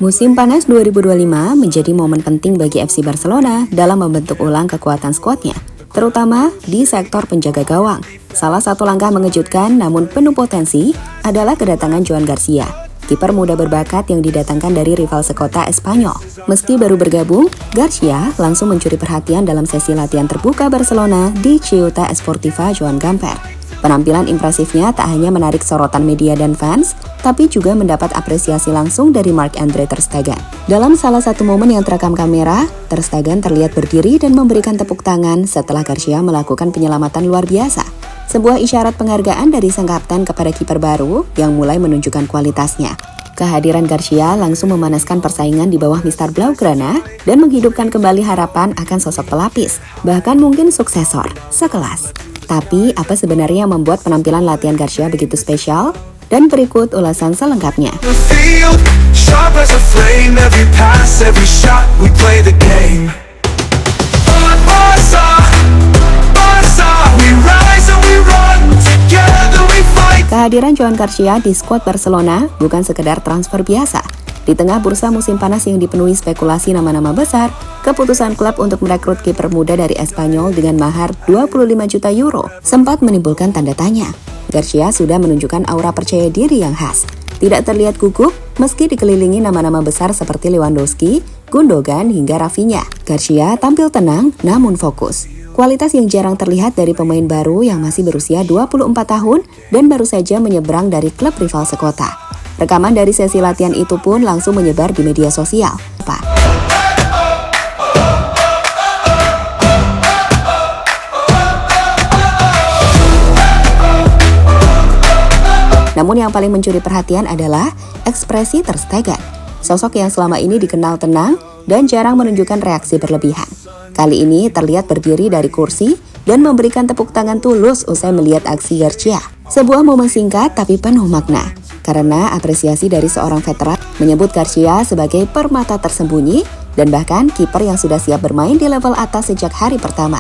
Musim panas 2025 menjadi momen penting bagi FC Barcelona dalam membentuk ulang kekuatan skuadnya, terutama di sektor penjaga gawang. Salah satu langkah mengejutkan namun penuh potensi adalah kedatangan Joan Garcia, kiper muda berbakat yang didatangkan dari rival sekota Espanyol. Meski baru bergabung, Garcia langsung mencuri perhatian dalam sesi latihan terbuka Barcelona di Ciutat Esportiva Joan Gamper. Penampilan impresifnya tak hanya menarik sorotan media dan fans, tapi juga mendapat apresiasi langsung dari Marc-Andre ter Stegen. Dalam salah satu momen yang terekam kamera, ter Stegen terlihat berdiri dan memberikan tepuk tangan setelah Garcia melakukan penyelamatan luar biasa. Sebuah isyarat penghargaan dari sang kapten kepada kiper baru yang mulai menunjukkan kualitasnya. Kehadiran Garcia langsung memanaskan persaingan di bawah Mister Blaugrana dan menghidupkan kembali harapan akan sosok pelapis, bahkan mungkin suksesor sekelas. Tapi apa sebenarnya yang membuat penampilan latihan Garcia begitu spesial? Dan berikut ulasan selengkapnya. Kehadiran Joan Garcia di skuad Barcelona bukan sekedar transfer biasa. Di tengah bursa musim panas yang dipenuhi spekulasi nama-nama besar, keputusan klub untuk merekrut kiper muda dari Espanyol dengan mahar 25 juta euro sempat menimbulkan tanda tanya. Garcia sudah menunjukkan aura percaya diri yang khas. Tidak terlihat gugup meski dikelilingi nama-nama besar seperti Lewandowski, Gundogan hingga Rafinha. Garcia tampil tenang namun fokus. Kualitas yang jarang terlihat dari pemain baru yang masih berusia 24 tahun dan baru saja menyeberang dari klub rival sekota. Rekaman dari sesi latihan itu pun langsung menyebar di media sosial. Namun yang paling mencuri perhatian adalah ekspresi ter Stegen. Sosok yang selama ini dikenal tenang dan jarang menunjukkan reaksi berlebihan. Kali ini terlihat berdiri dari kursi dan memberikan tepuk tangan tulus usai melihat aksi Garcia. Sebuah momen singkat tapi penuh makna. Karena apresiasi dari seorang veteran menyebut Garcia sebagai permata tersembunyi dan bahkan kiper yang sudah siap bermain di level atas sejak hari pertama.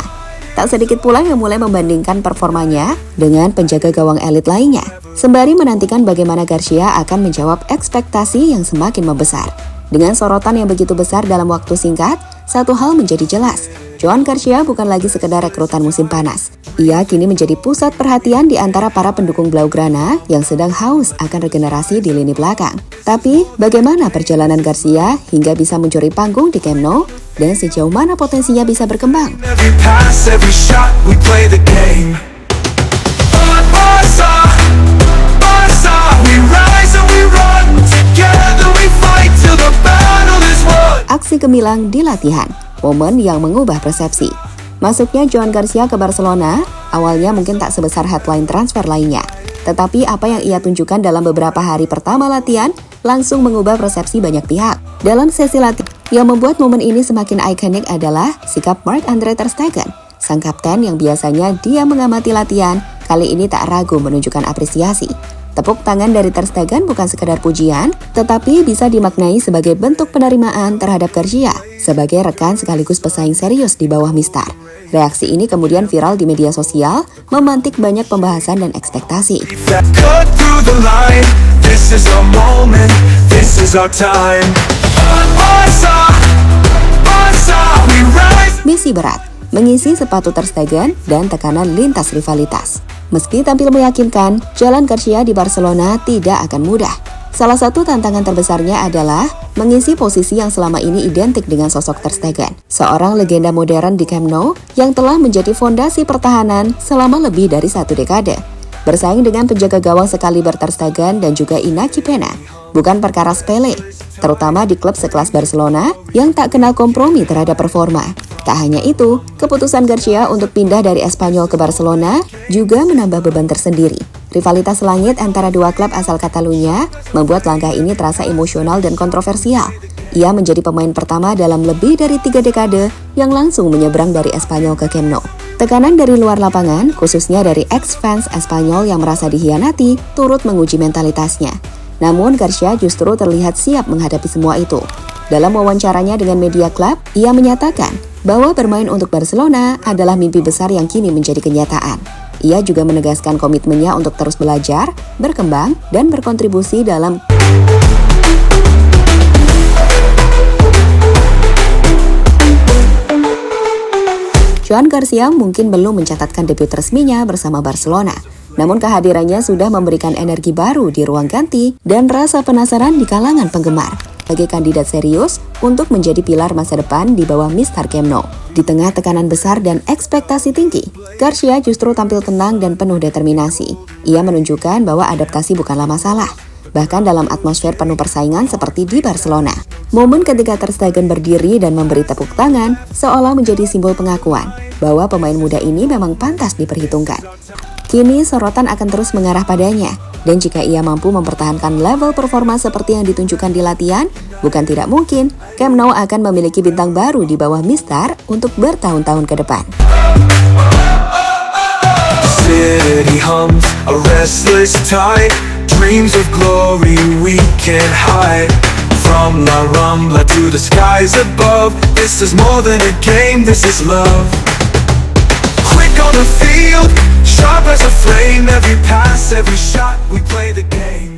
Tak sedikit pula yang mulai membandingkan performanya dengan penjaga gawang elit lainnya, sembari menantikan bagaimana Garcia akan menjawab ekspektasi yang semakin membesar. Dengan sorotan yang begitu besar dalam waktu singkat, satu hal menjadi jelas, Joan Garcia bukan lagi sekedar rekrutan musim panas. Ia kini menjadi pusat perhatian di antara para pendukung Blaugrana yang sedang haus akan regenerasi di lini belakang. Tapi, bagaimana perjalanan Garcia hingga bisa mencuri panggung di Camp Nou dan sejauh mana potensinya bisa berkembang? Aksi gemilang di latihan, momen yang mengubah persepsi. Masuknya Joan Garcia ke Barcelona awalnya mungkin tak sebesar headline transfer lainnya. Tetapi apa yang ia tunjukkan dalam beberapa hari pertama latihan langsung mengubah persepsi banyak pihak. Dalam sesi latihan, yang membuat momen ini semakin ikonik adalah sikap Marc-Andre ter Stegen. Sang kapten yang biasanya dia mengamati latihan, kali ini tak ragu menunjukkan apresiasi. Tepuk tangan dari ter Stegen bukan sekedar pujian, tetapi bisa dimaknai sebagai bentuk penerimaan terhadap Garcia sebagai rekan sekaligus pesaing serius di bawah Mister. Reaksi ini kemudian viral di media sosial, memantik banyak pembahasan dan ekspektasi. Misi berat, mengisi sepatu ter Stegen dan tekanan lintas rivalitas. Meski tampil meyakinkan, jalan Garcia di Barcelona tidak akan mudah. Salah satu tantangan terbesarnya adalah mengisi posisi yang selama ini identik dengan sosok ter Stegen, seorang legenda modern di Camp Nou yang telah menjadi fondasi pertahanan selama lebih dari 1 dekade. Bersaing dengan penjaga gawang sekaliber ter Stegen dan juga Iñaki Peña bukan perkara sepele, terutama di klub sekelas Barcelona yang tak kenal kompromi terhadap performa. Tak hanya itu, keputusan Garcia untuk pindah dari Espanyol ke Barcelona juga menambah beban tersendiri. Rivalitas langit antara dua klub asal Catalunya membuat langkah ini terasa emosional dan kontroversial. Ia menjadi pemain pertama dalam lebih dari 3 dekade yang langsung menyeberang dari Espanyol ke Camp Nou. Tekanan dari luar lapangan, khususnya dari ex-fans Espanyol yang merasa dihianati, turut menguji mentalitasnya. Namun Garcia justru terlihat siap menghadapi semua itu. Dalam wawancaranya dengan media klub, ia menyatakan bahwa bermain untuk Barcelona adalah mimpi besar yang kini menjadi kenyataan. Ia juga menegaskan komitmennya untuk terus belajar, berkembang, dan berkontribusi dalam Joan Garcia mungkin belum mencatatkan debut resminya bersama Barcelona, namun kehadirannya sudah memberikan energi baru di ruang ganti dan rasa penasaran di kalangan penggemar sebagai kandidat serius untuk menjadi pilar masa depan di bawah Mr. Camp Nou. Di tengah tekanan besar dan ekspektasi tinggi, Garcia justru tampil tenang dan penuh determinasi. Ia menunjukkan bahwa adaptasi bukanlah masalah, bahkan dalam atmosfer penuh persaingan seperti di Barcelona. Momen ketika Ter Stegen berdiri dan memberi tepuk tangan seolah menjadi simbol pengakuan bahwa pemain muda ini memang pantas diperhitungkan. Kini sorotan akan terus mengarah padanya, dan jika ia mampu mempertahankan level performa seperti yang ditunjukkan di latihan, bukan tidak mungkin Camp Nou akan memiliki bintang baru di bawah Mister untuk bertahun-tahun ke depan. City hums, a restless tide, dreams of glory we can't hide. From La Rambla to the skies above, this is more than a game, this is love. Quick on the field, sharp as a flame, every pass, every shot, we play the game.